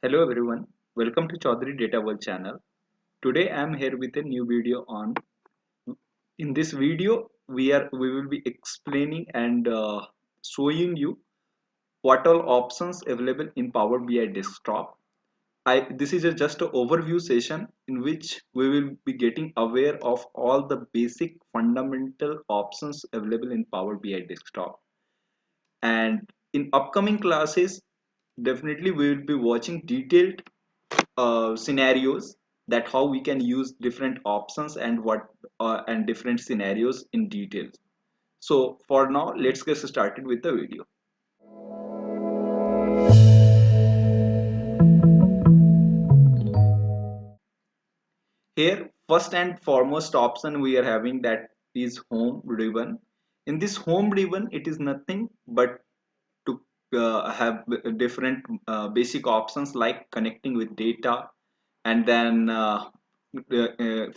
Hello everyone, welcome to Chaudhary Data World channel. Today I am here with a new video on. In this video, we will be explaining and showing you what all options available in Power BI Desktop. This is just an overview session in which we will be getting aware of all the basic fundamental options available in Power BI Desktop. And in upcoming classes, definitely we will be watching detailed scenarios, that how we can use different options and what and different scenarios in detail. So for now, let's get started with the video. Here, first and foremost option we are having, that is home ribbon. In this home ribbon, it is nothing but to have different basic options like connecting with data, and then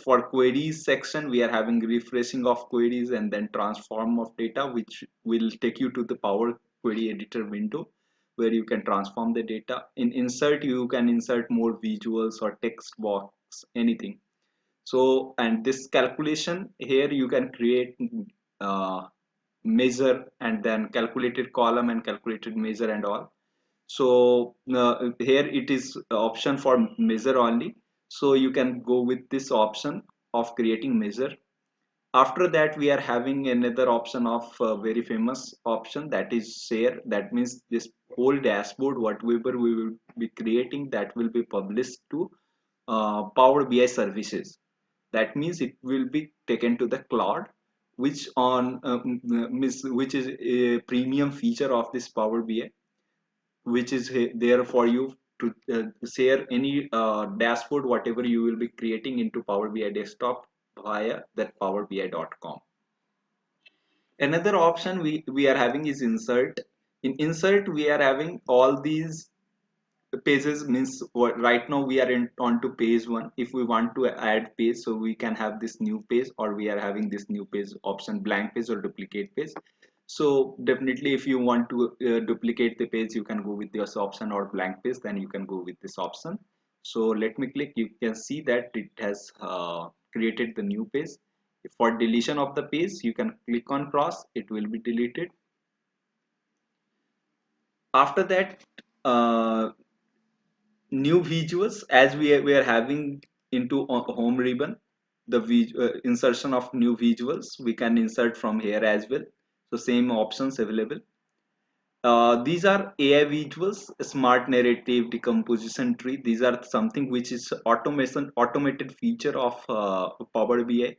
for queries section we are having refreshing of queries and then transform of data, which will take you to the Power Query Editor window where you can transform the data. In insert, you can insert more visuals or text box, anything. So, and this calculation here, you can create uh, measure and then calculated column and calculated measure and all. So here it is option for measure only, so you can go with this option of creating measure. After that, we are having another option of very famous option, that is share. That means this whole dashboard whatever we will be creating, that will be published to Power BI services. That means it will be taken to the cloud, which on which is a premium feature of this Power BI, which is there for you to share any dashboard whatever you will be creating into Power BI desktop via that powerbi.com. Another option we are having is insert. In insert, we are having all these pages. Means what, right now we are in on to page one. If we want to add page, so we can have this new page, or we are having this new page option, blank page or duplicate page. So definitely if you want to duplicate the page, you can go with this option, or blank page, then you can go with this option. So let me click. You can see that it has created the new page. For deletion of the page, you can click on cross, it will be deleted. After that, new visuals, as we are having into home ribbon, the insertion of new visuals we can insert from here as well. So same options available. These are AI visuals, smart narrative, decomposition tree. These are something which is automated feature of Power BI.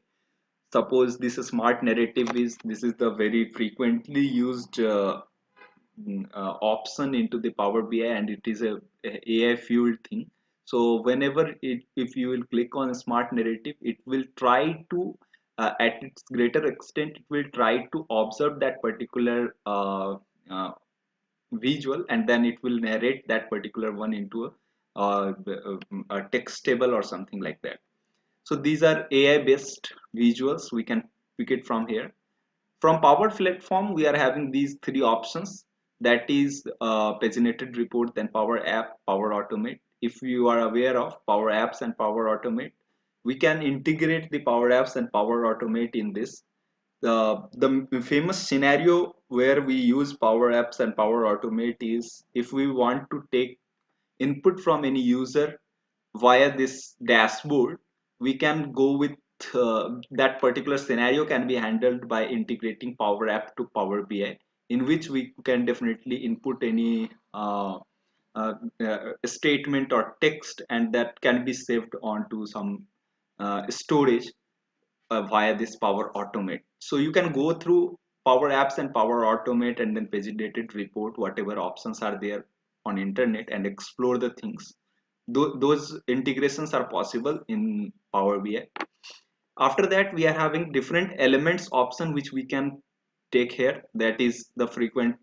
Suppose this smart narrative is, this is the very frequently used option into the Power BI, and it is a AI fueled thing. So whenever if you will click on a smart narrative, it will try to at its greater extent, it will try to observe that particular uh, visual, and then it will narrate that particular one into a text table or something like that. So these are AI based visuals, we can pick it from here. From Power Platform, we are having these three options, that is paginated report, then Power App, Power Automate. If you are aware of Power Apps and Power Automate, we can integrate the Power Apps and Power Automate in this. The famous scenario where we use Power Apps and Power Automate is if we want to take input from any user via this dashboard, we can go with that particular scenario can be handled by integrating Power App to Power BI, in which we can definitely input any statement or text, and that can be saved onto some storage via this Power Automate. So you can go through Power Apps and Power Automate and then paginated report, whatever options are there on internet, and explore the things. Those integrations are possible in Power BI. After that, we are having different elements option which we can take here. That is the frequent.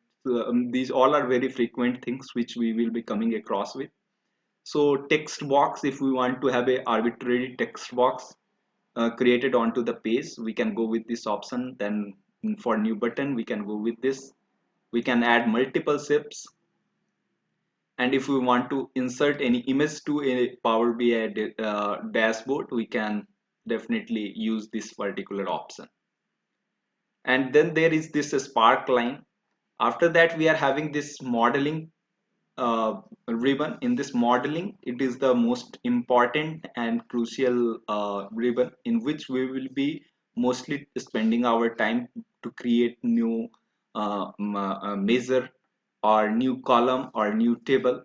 These all are very frequent things which we will be coming across with. So text box, if we want to have a arbitrary text box created onto the page, we can go with this option. Then for new button, we can go with this. We can add multiple shapes. And if we want to insert any image to a Power BI dashboard, we can definitely use this particular option. And then there is this spark line. After that, we are having this modeling ribbon. In this modeling, it is the most important and crucial ribbon in which we will be mostly spending our time to create new measure or new column or new table.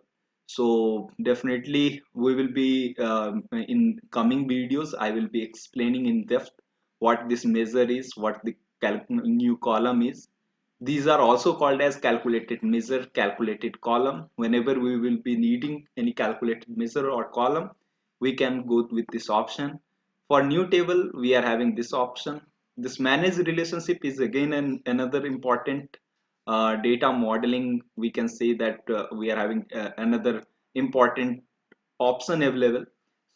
So definitely we will be in coming videos, I will be explaining in depth what this measure is, what the new column is. These are also called as calculated measure, calculated column. Whenever we will be needing any calculated measure or column, we can go with this option. For new table, we are having this option. This manage relationship is again another important data modeling. We can say that we are having another important option available.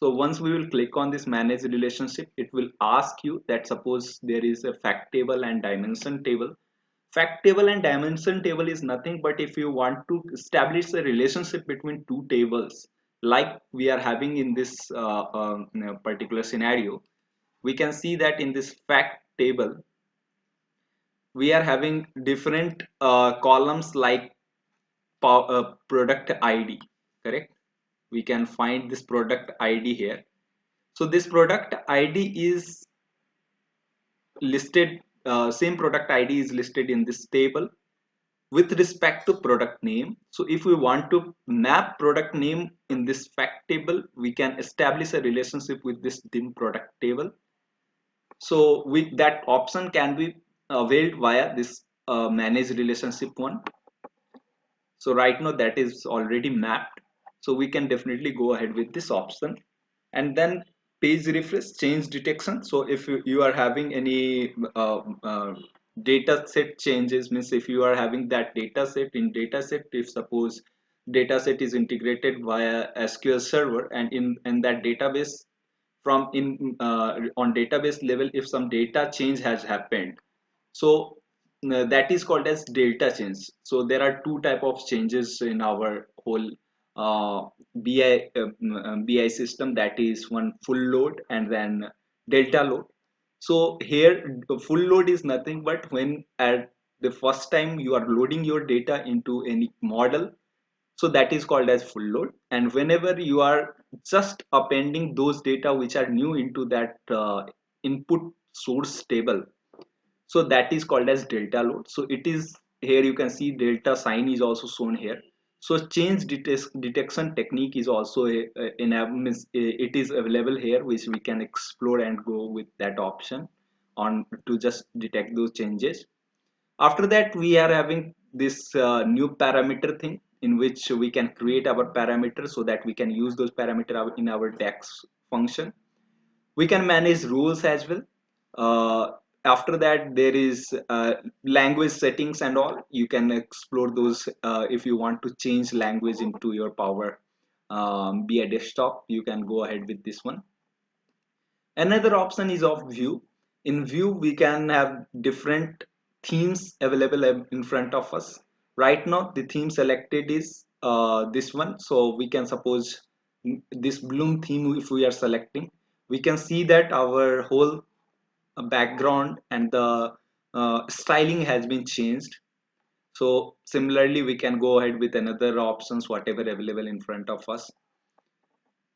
So once we will click on this manage relationship, it will ask you that suppose there is a fact table and dimension table. Fact table and dimension table is nothing but if you want to establish a relationship between two tables, like we are having in this particular scenario, we can see that in this fact table we are having different columns like product ID, correct? We can find this product ID here. So this product ID is listed, same product ID is listed in this table with respect to product name. So if we want to map product name in this fact table, we can establish a relationship with this dim product table. So with that option can be availed via this manage relationship one. So right now that is already mapped, so we can definitely go ahead with this option. And then page refresh, change detection. So if you are having any data set changes, means if you are having that data set in data set, if suppose data set is integrated via SQL server, and in that database, from in on database level, if some data change has happened, so that is called as delta change. So there are two type of changes in our whole BI system, that is one full load and then delta load. So here the full load is nothing but when at the first time you are loading your data into any model, so that is called as full load. And whenever you are just appending those data which are new into that input source table, so that is called as delta load. So it is here, you can see delta sign is also shown here. So change detection technique is also it is available here, which we can explore and go with that option on to just detect those changes. After that, we are having this new parameter thing in which we can create our parameters so that we can use those parameters in our DAX function. We can manage rules as well. After that, there is language settings and all. You can explore those if you want to change language into your Power BI desktop. You can go ahead with this one. Another option is of view. In view, we can have different themes available in front of us. Right now, the theme selected is this one. So we can suppose this Bloom theme, if we are selecting, we can see that our whole background and the styling has been changed. So similarly, we can go ahead with another options, whatever available in front of us.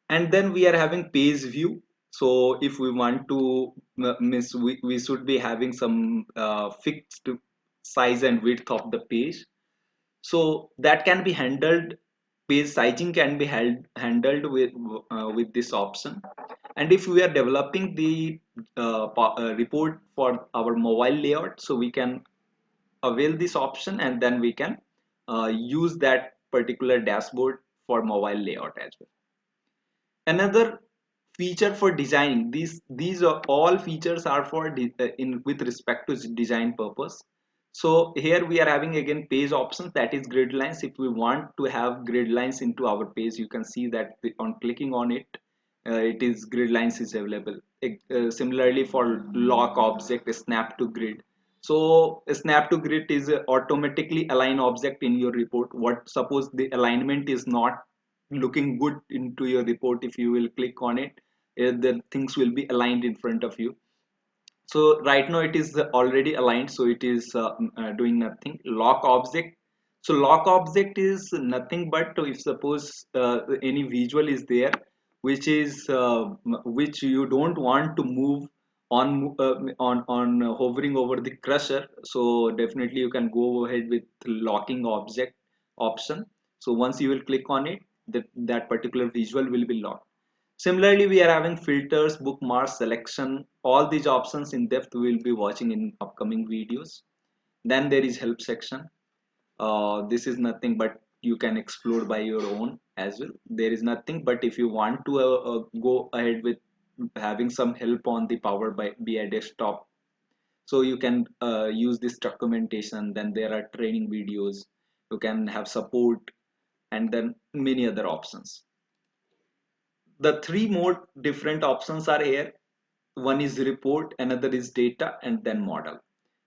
And then we are having page view. So if we want to miss, we should be having some fixed size and width of the page. So that can be handled, page sizing can be handled with this option. And if we are developing the report for our mobile layout, so we can avail this option and then we can use that particular dashboard for mobile layout as well. Another feature for designing, these are all features are for in with respect to design purpose. So here we are having again page options, that is grid lines. If we want to have grid lines into our page, you can see that on clicking on it, it is grid lines is available. Similarly for lock object, snap to grid, So snap to grid is automatically align object in your report. What suppose the alignment is not looking good into your report, if you will click on it, the things will be aligned in front of you. So right now it is already aligned, so it is doing nothing. Lock object, so lock object is nothing but if suppose any visual is there which is which you don't want to move on hovering over the cursor, so definitely you can go ahead with locking object option. So once you will click on it, that particular visual will be locked. Similarly, we are having filters, bookmarks, selection. All these options in depth we will be watching in upcoming videos. Then there is help section. This is nothing but you can explore by your own as well. There is nothing but if you want to go ahead with having some help on the Power BI desktop, so you can use this documentation. Then there are training videos. You can have support and then many other options. The three more different options are here. One is report, another is data, and then model.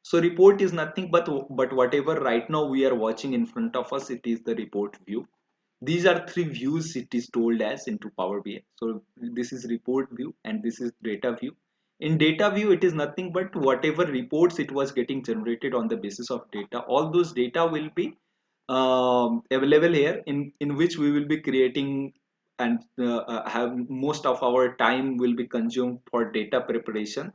So report is nothing but whatever right now we are watching in front of us, it is the report view. These are three views it is told as into Power BI. So this is report view and this is data view. In data view, it is nothing but whatever reports it was getting generated on the basis of data. All those data will be available here, in which we will be creating and have most of our time will be consumed for data preparation.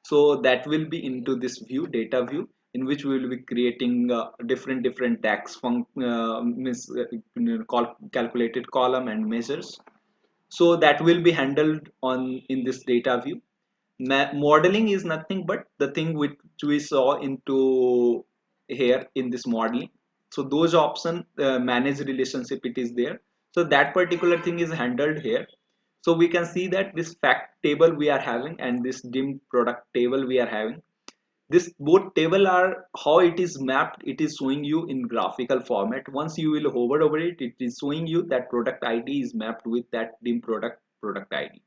So that will be into this view, data view, in which we will be creating different tax calculated column and measures. So that will be handled on in this data view. Modeling is nothing but the thing which we saw into here in this modeling. So those option manage relationship, it is there. So that particular thing is handled here. So we can see that this fact table we are having and this dim product table we are having, this both table are how it is mapped, it is showing you in graphical format. Once you will hover over it, it is showing you that product ID is mapped with that dim product ID.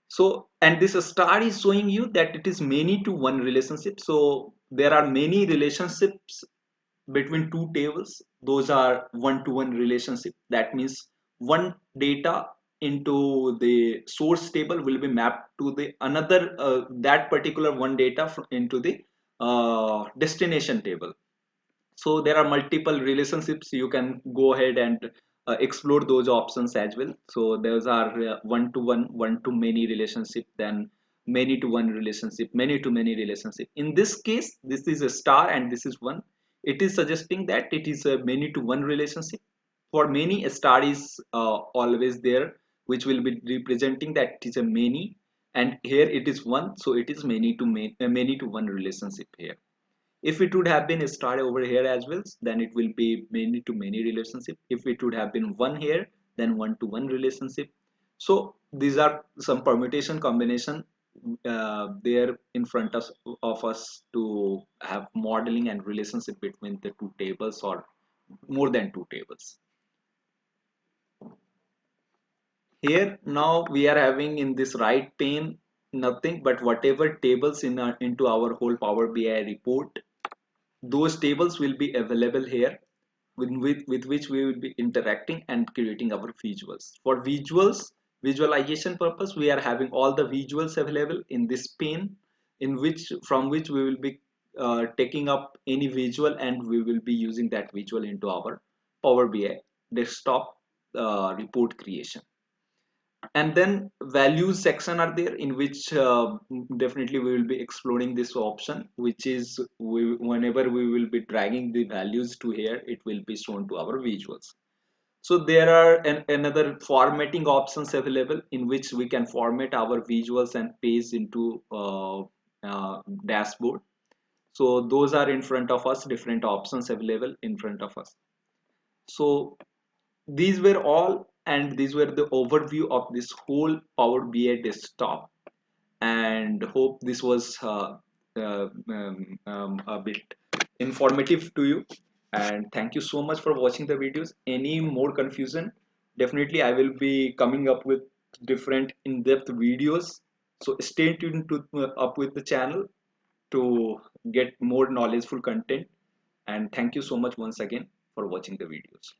So and this star is showing you that it is many to one relationship. So there are many relationships between two tables. Those are one to one relationship. That means one data into the source table will be mapped to the another that particular one data into the destination table. So there are multiple relationships. You can go ahead and explore those options as well. So those are one to one, one to many relationship, then many to one relationship, many to many relationship. In this case, this is a star and this is one. It is suggesting that it is a many to one relationship. For many, a star is always there, which will be representing that it is a many, and here it is one, so it is many to one relationship here. If it would have been a star over here as well, then it will be many to many relationship. If it would have been one here, then one to one relationship. So these are some permutation combination there in front of us to have modeling and relationship between the two tables or more than two tables. Here now we are having in this right pane nothing but whatever tables into our whole Power BI report, those tables will be available here with which we will be interacting and creating our visuals. For visualization purpose, we are having all the visuals available in this pane, in which from which we will be taking up any visual and we will be using that visual into our Power BI desktop report creation. And then values section are there, in which definitely we will be exploring this option, which is whenever we will be dragging the values to here, it will be shown to our visuals. So there are another formatting options available, in which we can format our visuals and paste into dashboard. So those are in front of us, different options available in front of us. So these were all, and these were the overview of this whole Power BI desktop, and hope this was a bit informative to you. And thank you so much for watching the videos. Any more confusion, definitely I will be coming up with different in-depth videos. So stay tuned to up with the channel. to get more knowledgeful content. And thank you so much once again for watching the videos.